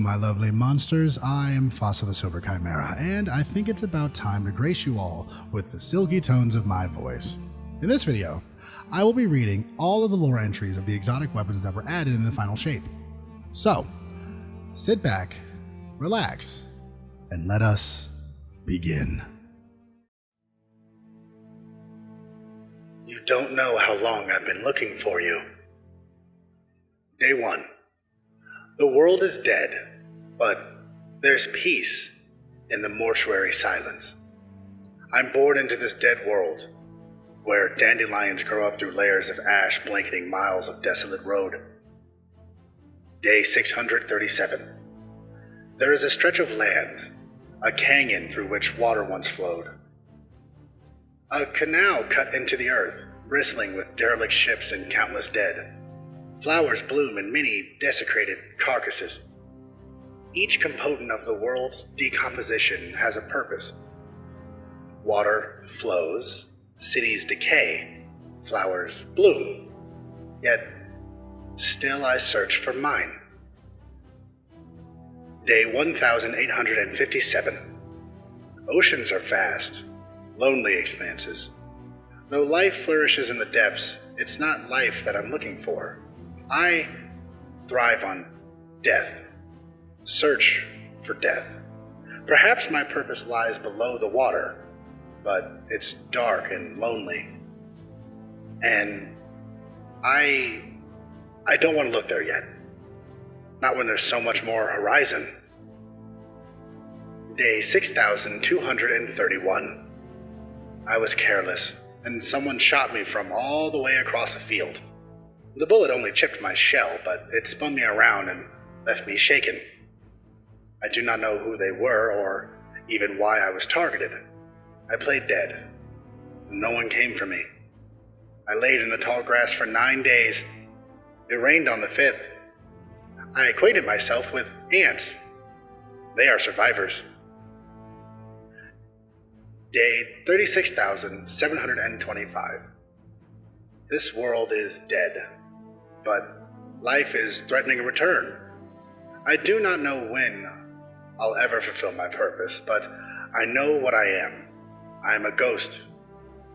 my lovely monsters, I am Fasa the Silver Chimera, and I think it's about time to grace you all with the silky tones of my voice. In this video, I will be reading all of the lore entries of the exotic weapons that were added in the final shape. So, sit back, relax, and let us begin. You don't know how long I've been looking for you. Day 1. The world is dead, but there's peace in the mortuary silence. I'm born into this dead world, where dandelions grow up through layers of ash blanketing miles of desolate road. Day 637. There is a stretch of land, a canyon through which water once flowed. A canal cut into the earth, bristling with derelict ships and countless dead. Flowers bloom in many desecrated carcasses. Each component of the world's decomposition has a purpose. Water flows, cities decay, flowers bloom. Yet, still I search for mine. Day 1857. Oceans are vast, lonely expanses. Though life flourishes in the depths, it's not life that I'm looking for. I thrive on death. Search for death. Perhaps my purpose lies below the water, but it's dark and lonely. And I don't want to look there yet. Not when there's so much more horizon. Day 6231. I was careless, and someone shot me from all the way across a field. The bullet only chipped my shell, but it spun me around and left me shaken. I do not know who they were or even why I was targeted. I played dead. No one came for me. I laid in the tall grass for 9 days. It rained on the 5th. I acquainted myself with ants. They are survivors. Day 36,725. This world is dead, but life is threatening a return. I do not know when I'll ever fulfill my purpose, but I know what I am. I am a ghost,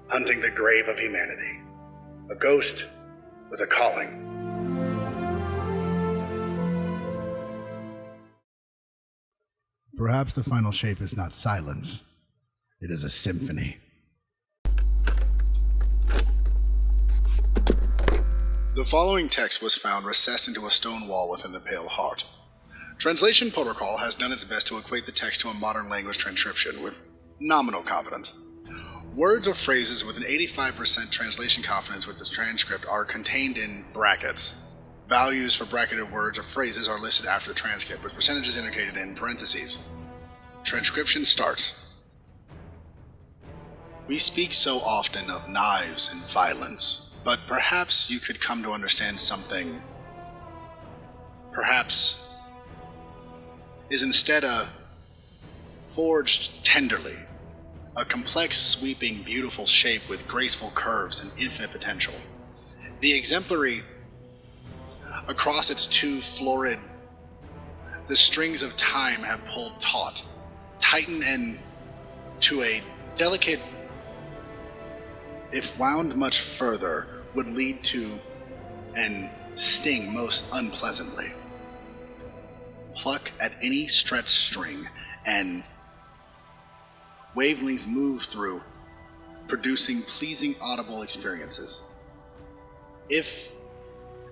hunting the grave of humanity. A ghost with a calling. Perhaps the final shape is not silence. It is a symphony. The following text was found recessed into a stone wall within the Pale Heart. Translation Protocol has done its best to equate the text to a modern language transcription with nominal confidence. Words or phrases with an 85% translation confidence with the transcript are contained in brackets. Values for bracketed words or phrases are listed after the transcript, with percentages indicated in parentheses. Transcription starts. We speak so often of knives and violence, but perhaps you could come to understand something. Perhaps is instead a forged tenderly, a complex, sweeping, beautiful shape with graceful curves and infinite potential. The exemplary, across its two florid, the strings of time have pulled taut, tighten and to a delicate, if wound much further, would lead to and sting most unpleasantly. Pluck at any stretched string, and wavelengths move through, producing pleasing audible experiences. If,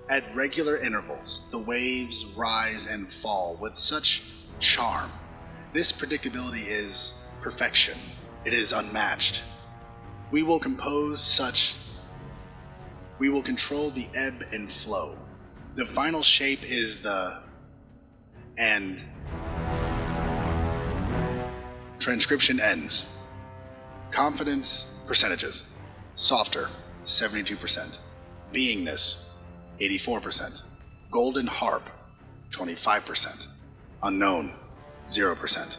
at regular intervals, the waves rise and fall with such charm, this predictability is perfection. It is unmatched. We will compose such. We will control the ebb and flow. The final shape is the. And. Transcription ends. Confidence percentages. Softer, 72%. Beingness, 84%. Golden harp, 25%. Unknown, 0%.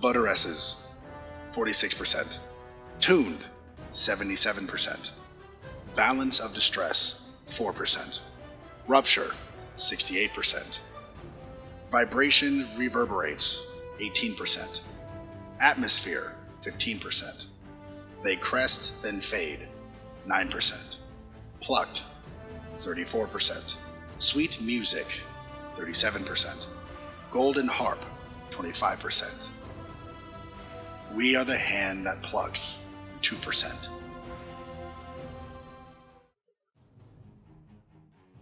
Butteresses, 46%. Tuned, 77%. Balance of distress, 4%. Rupture, 68%. Vibration reverberates, 18%. Atmosphere, 15%. They crest, then fade, 9%. Plucked, 34%. Sweet music, 37%. Golden harp, 25%. We are the hand that plucks, 2%.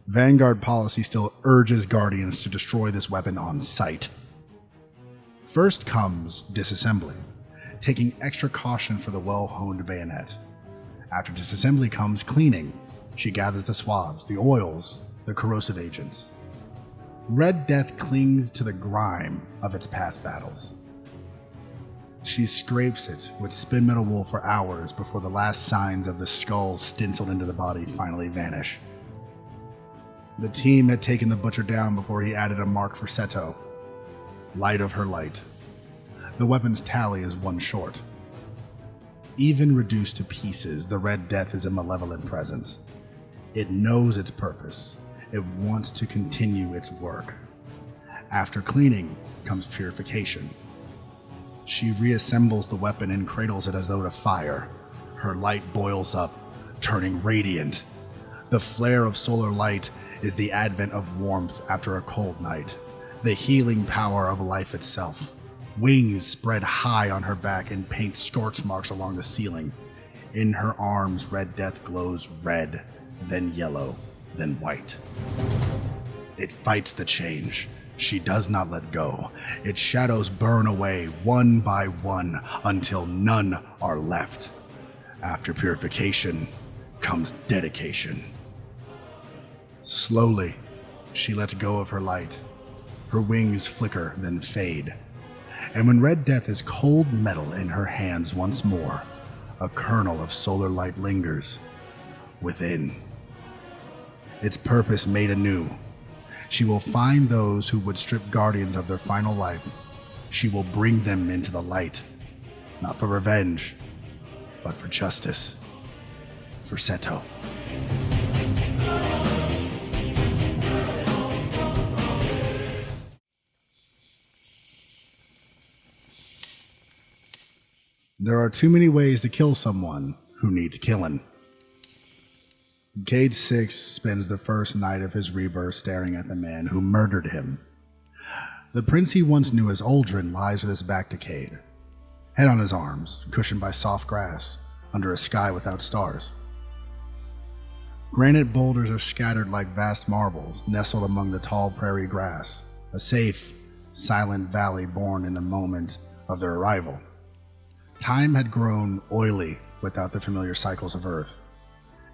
Vanguard policy still urges Guardians to destroy this weapon on sight. First comes disassembly, taking extra caution for the well-honed bayonet. After disassembly comes cleaning. She gathers the swabs, the oils, the corrosive agents. Red Death clings to the grime of its past battles. She scrapes it with spin metal wool for hours before the last signs of the skulls stenciled into the body finally vanish. The team had taken the butcher down before he added a mark for Seto. Light of her light. The weapon's tally is one short. Even reduced to pieces, the Red Death is a malevolent presence. It knows its purpose. It wants to continue its work. After cleaning comes purification. She reassembles the weapon and cradles it as though to fire. Her light boils up, turning radiant. The flare of solar light is the advent of warmth after a cold night, the healing power of life itself. Wings spread high on her back and paint scorch marks along the ceiling. In her arms, Red Death glows red, then yellow, then white. It fights the change. She does not let go. Its shadows burn away one by one until none are left. After purification comes dedication. Slowly, she lets go of her light. Her wings flicker, then fade. And when Red Death is cold metal in her hands once more, a kernel of solar light lingers within. Its purpose made anew. She will find those who would strip Guardians of their final life. She will bring them into the light, not for revenge, but for justice. For Seto. There are too many ways to kill someone who needs killing. Cade 6 spends the first night of his rebirth staring at the man who murdered him. The prince he once knew as Aldrin lies with his back to Cade, head on his arms, cushioned by soft grass, under a sky without stars. Granite boulders are scattered like vast marbles, nestled among the tall prairie grass, a safe, silent valley born in the moment of their arrival. Time had grown oily without the familiar cycles of Earth,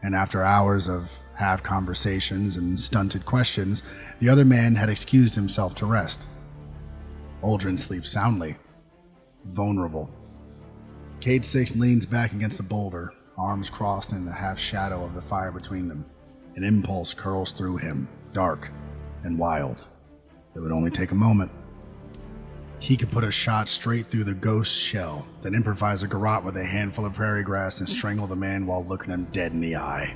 and after hours of half conversations and stunted questions, the other man had excused himself to rest. Aldrin sleeps soundly, vulnerable. Cade 6 leans back against a boulder, arms crossed in the half shadow of the fire between them. An impulse curls through him, dark and wild. It would only take a moment. He could put a shot straight through the ghost's shell, then improvise a garrote with a handful of prairie grass and strangle the man while looking him dead in the eye.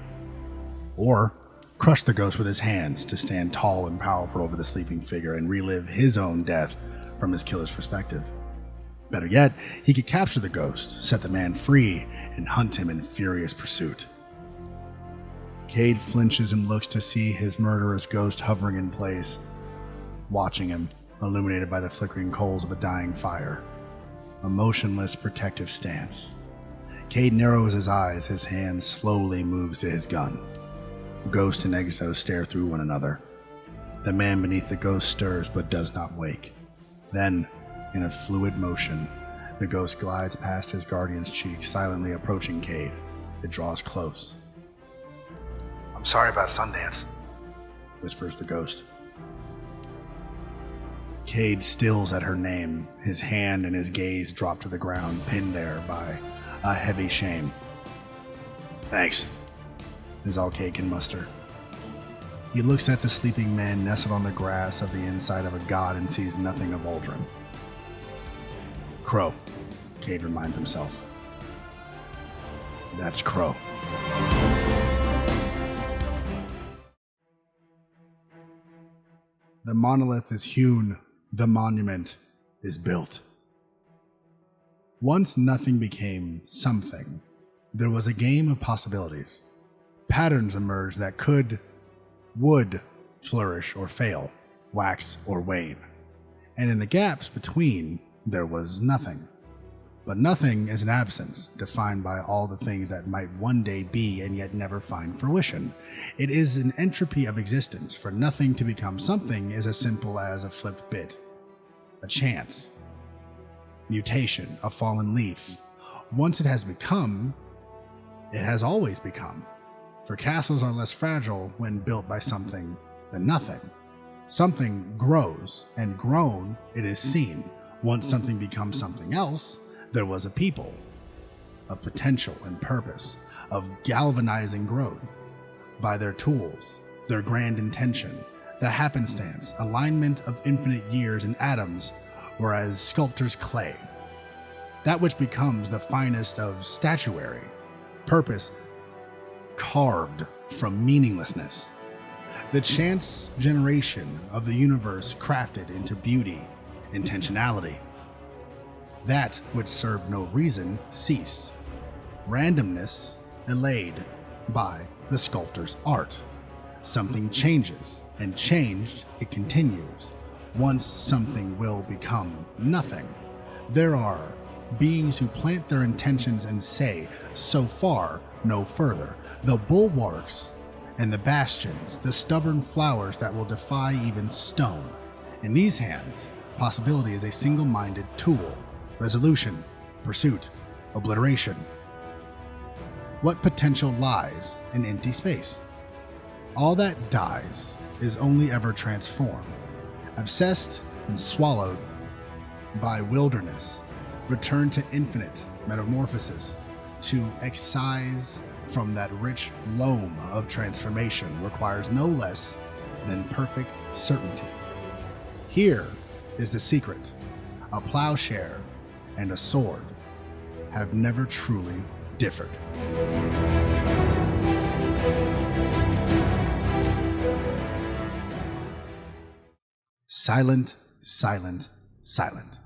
Or crush the ghost with his hands to stand tall and powerful over the sleeping figure and relive his own death from his killer's perspective. Better yet, he could capture the ghost, set the man free, and hunt him in furious pursuit. Cade flinches and looks to see his murderer's ghost hovering in place, watching him, illuminated by the flickering coals of a dying fire. A motionless, protective stance. Cade narrows his eyes, his hand slowly moves to his gun. Ghost and Exo stare through one another. The man beneath the ghost stirs but does not wake. Then, in a fluid motion, the ghost glides past his guardian's cheek, silently approaching Cade. It draws close. "I'm sorry about Sundance," whispers the ghost. Cade stills at her name, his hand and his gaze drop to the ground, pinned there by a heavy shame. "Thanks," is all Cade can muster. He looks at the sleeping man nestled on the grass of the inside of a god and sees nothing of Aldrin. Crow, Cade reminds himself. That's Crow. The monolith is hewn the monument is built. Once nothing became something, there was a game of possibilities. Patterns emerged that would flourish or fail, wax or wane. And in the gaps between, there was nothing. But nothing is an absence, defined by all the things that might one day be and yet never find fruition. It is an entropy of existence, for nothing to become something is as simple as a flipped bit, a chance, mutation, a fallen leaf. Once it has become, it has always become. For castles are less fragile when built by something than nothing. Something grows, and grown it is seen. Once something becomes something else, there was a people of potential and purpose, of galvanizing growth by their tools, their grand intention, the happenstance, alignment of infinite years and atoms were as sculptor's clay. That which becomes the finest of statuary, purpose carved from meaninglessness. The chance generation of the universe crafted into beauty, intentionality. That which served no reason ceased. Randomness allayed by the sculptor's art. Something changes, and changed it continues. Once something will become nothing. There are beings who plant their intentions and say, so far, no further. The bulwarks and the bastions, the stubborn flowers that will defy even stone. In these hands, possibility is a single-minded tool. Resolution, pursuit, obliteration. What potential lies in empty space? All that dies is only ever transformed, obsessed and swallowed by wilderness, return to infinite metamorphosis, to excise from that rich loam of transformation requires no less than perfect certainty. Here is the secret. A plowshare and a sword have never truly differed. Silent, silent, silent.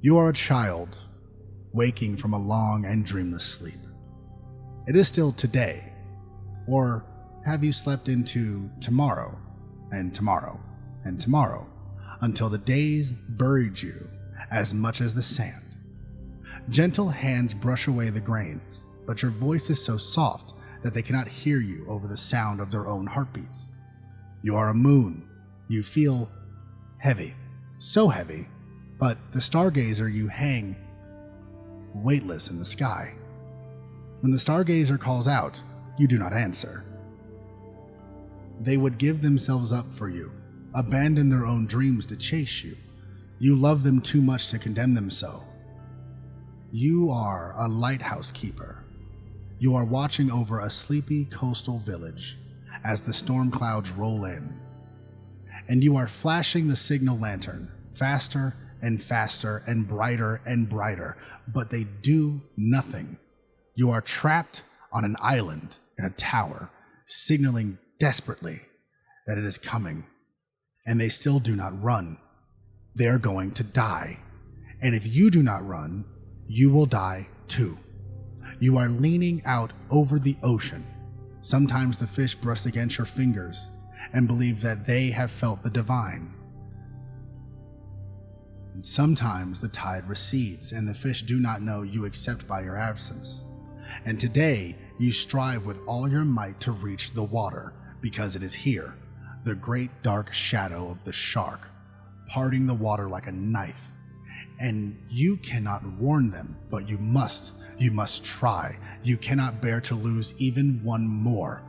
You are a child waking from a long and dreamless sleep. It is still today, or have you slept into tomorrow, and tomorrow, and tomorrow, until the days buried you as much as the sand? Gentle hands brush away the grains, but your voice is so soft that they cannot hear you over the sound of their own heartbeats. You are a moon. You feel heavy, so heavy, but the stargazer you hang weightless in the sky. When the stargazer calls out, you do not answer. They would give themselves up for you, abandon their own dreams to chase you. You love them too much to condemn them so. You are a lighthouse keeper. You are watching over a sleepy coastal village as the storm clouds roll in. And you are flashing the signal lantern, faster and faster and brighter, but they do nothing. You are trapped on an island in a tower, signaling desperately that it is coming, and they still do not run. They are going to die, and if you do not run, you will die too. You are leaning out over the ocean. Sometimes the fish brush against your fingers and believe that they have felt the divine. And sometimes the tide recedes and the fish do not know you except by your absence. And today you strive with all your might to reach the water, because it is here, the great dark shadow of the shark, parting the water like a knife. And you cannot warn them, but you must try. You cannot bear to lose even one more.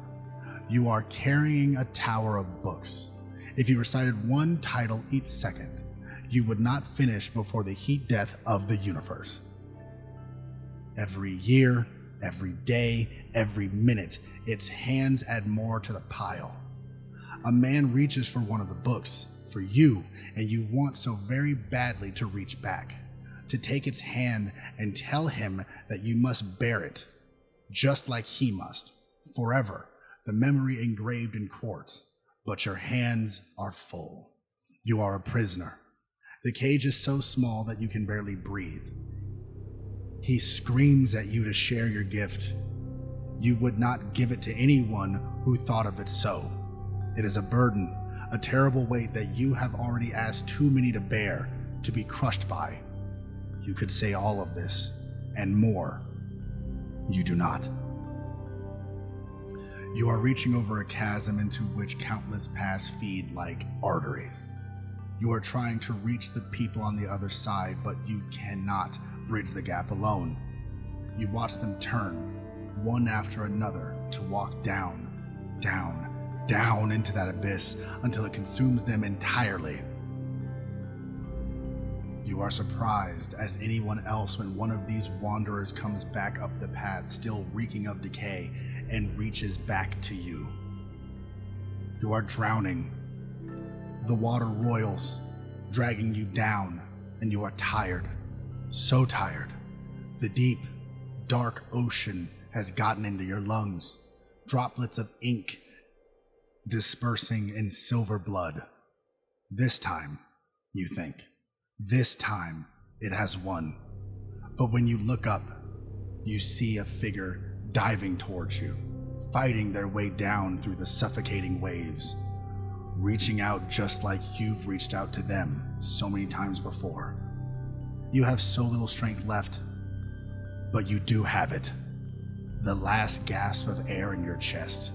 You are carrying a tower of books. If you recited one title each second, you would not finish before the heat death of the universe. Every year, every day, every minute, its hands add more to the pile. A man reaches for one of the books, for you, and you want so very badly to reach back, to take its hand and tell him that you must bear it, just like he must, forever, the memory engraved in quartz, but your hands are full. You are a prisoner. The cage is so small that you can barely breathe. He screams at you to share your gift. You would not give it to anyone who thought of it so. It is a burden, a terrible weight that you have already asked too many to bear, to be crushed by. You could say all of this, and more. You do not. You are reaching over a chasm into which countless paths feed like arteries. You are trying to reach the people on the other side, but you cannot bridge the gap alone. You watch them turn, one after another, to walk down, down, down into that abyss until it consumes them entirely. You are surprised as anyone else when one of these wanderers comes back up the path, still reeking of decay, and reaches back to you. You are drowning. The water roils, dragging you down, and you are tired. So tired. The deep, dark ocean has gotten into your lungs, droplets of ink dispersing in silver blood. This time, you think. This time, it has won. But when you look up, you see a figure diving towards you, fighting their way down through the suffocating waves, reaching out just like you've reached out to them so many times before. You have so little strength left, but you do have it. The last gasp of air in your chest,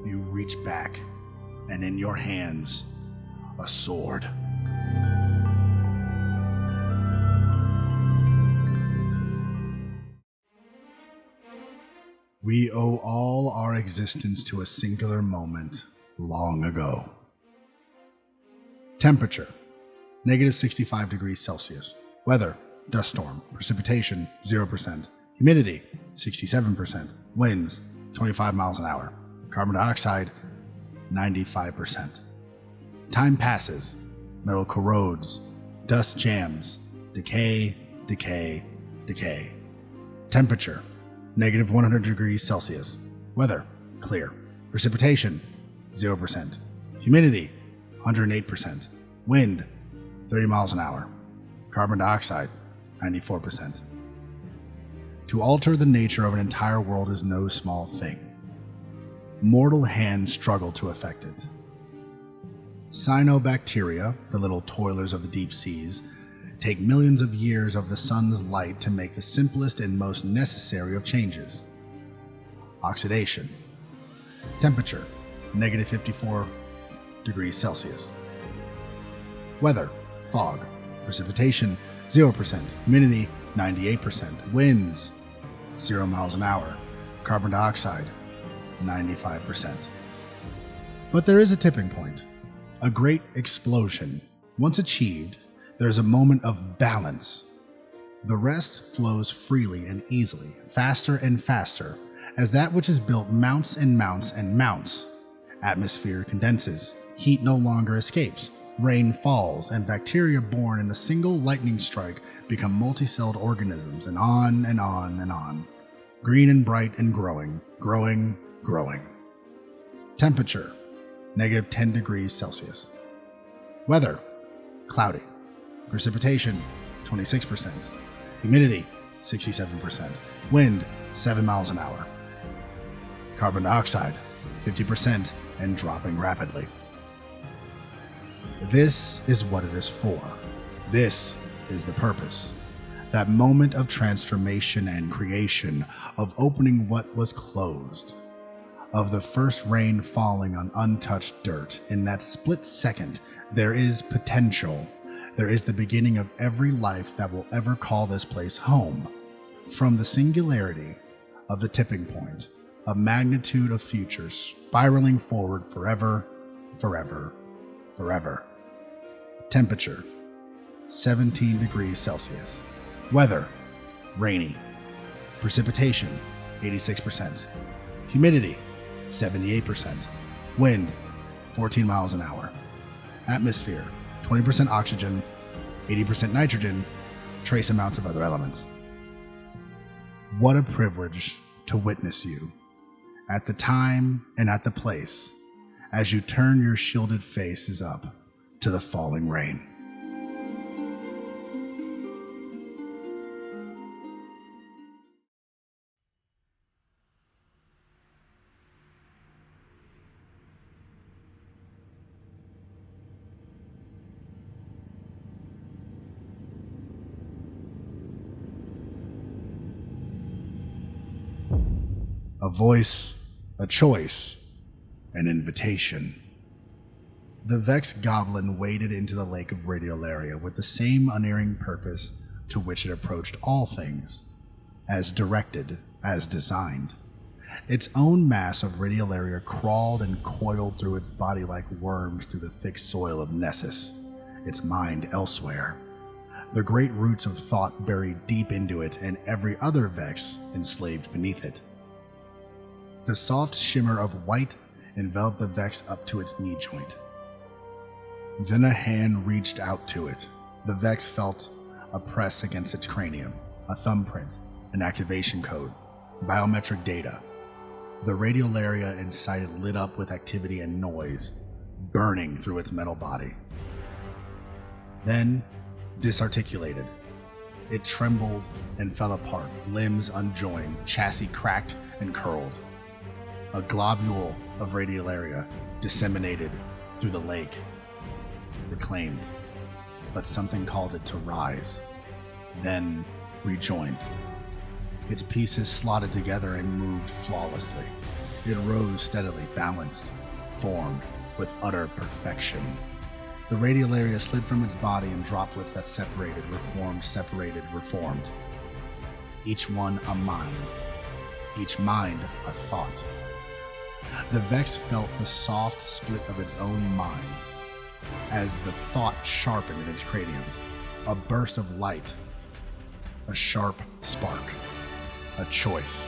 you reach back, and in your hands, a sword. We owe all our existence to a singular moment long ago. Temperature, -65 degrees Celsius. Weather, dust storm. Precipitation, 0%. Humidity, 67%. Winds, 25 miles an hour. Carbon dioxide, 95%. Time passes. Metal corrodes. Dust jams. Decay, decay, decay. Temperature, -100 degrees Celsius. Weather, clear. Precipitation, 0%. Humidity, 108%. Wind, 30 miles an hour. Carbon dioxide, 94%. To alter the nature of an entire world is no small thing. Mortal hands struggle to effect it. Cyanobacteria, the little toilers of the deep seas, take millions of years of the sun's light to make the simplest and most necessary of changes. Oxidation. Temperature, -54 degrees Celsius. Weather, fog. Precipitation, 0%. Humidity, 98%. Winds, 0 miles an hour. Carbon dioxide, 95%. But there is a tipping point, a great explosion. Once achieved, there is a moment of balance. The rest flows freely and easily, faster and faster, as that which is built mounts and mounts and mounts. Atmosphere condenses, heat no longer escapes, rain falls, and bacteria born in a single lightning strike become multi-celled organisms, and on and on and on. Green and bright and growing, growing, growing. Temperature, -10 degrees Celsius. Weather, cloudy. Precipitation, 26%. Humidity, 67%. Wind, 7 miles an hour. Carbon dioxide, 50% and dropping rapidly. This is what it is for. This is the purpose. That moment of transformation and creation, of opening what was closed, of the first rain falling on untouched dirt. In that split second, there is potential. There is the beginning of every life that will ever call this place home. From the singularity of the tipping point, a magnitude of future spiraling forward forever, forever, forever. Temperature, 17 degrees Celsius. Weather, rainy. Precipitation, 86%. Humidity, 78%. Wind, 14 miles an hour. Atmosphere, 20% oxygen, 80% nitrogen, trace amounts of other elements. What a privilege to witness you, at the time and at the place, as you turn your shielded faces up, to the falling rain. A voice, a choice, an invitation. The Vex Goblin waded into the lake of Radiolaria with the same unerring purpose to which it approached all things, as directed, as designed. Its own mass of Radiolaria crawled and coiled through its body like worms through the thick soil of Nessus, its mind elsewhere. The great roots of thought buried deep into it and every other Vex enslaved beneath it. The soft shimmer of white enveloped the Vex up to its knee joint. Then a hand reached out to it. The Vex felt a press against its cranium, a thumbprint, an activation code, biometric data. The Radiolaria inside it lit up with activity and noise, burning through its metal body. Then, disarticulated. It trembled and fell apart, limbs unjoined, chassis cracked and curled. A globule of Radiolaria disseminated through the lake, reclaimed, but something called it to rise, then rejoined. Its pieces slotted together and moved flawlessly. It rose steadily, balanced, formed with utter perfection. The Radiolaria slid from its body in droplets that separated, reformed. Each one a mind, each mind a thought. The Vex felt the soft split of its own mind as the thought sharpened in its cranium. A burst of light, a sharp spark, a choice.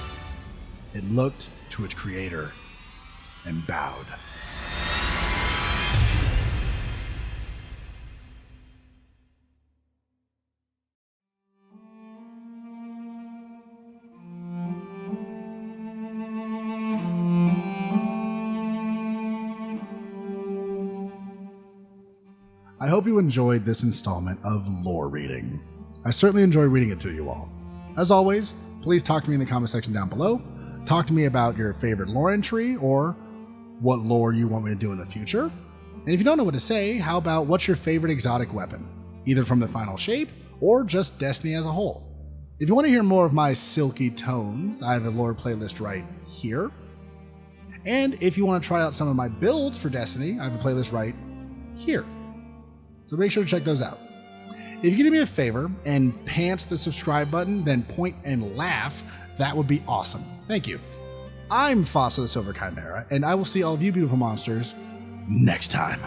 It looked to its creator and bowed. I hope you enjoyed this installment of Lore Reading. I certainly enjoy reading it to you all. As always, please talk to me in the comment section down below. Talk to me about your favorite lore entry or what lore you want me to do in the future. And if you don't know what to say, how about what's your favorite exotic weapon, either from the final shape or just Destiny as a whole? If you want to hear more of my silky tones, I have a lore playlist right here. And if you want to try out some of my builds for Destiny, I have a playlist right here. So make sure to check those out. If you could do me a favor and pants the subscribe button, then point and laugh, that would be awesome. Thank you. I'm Fasa the Silver Chimera, and I will see all of you beautiful monsters next time.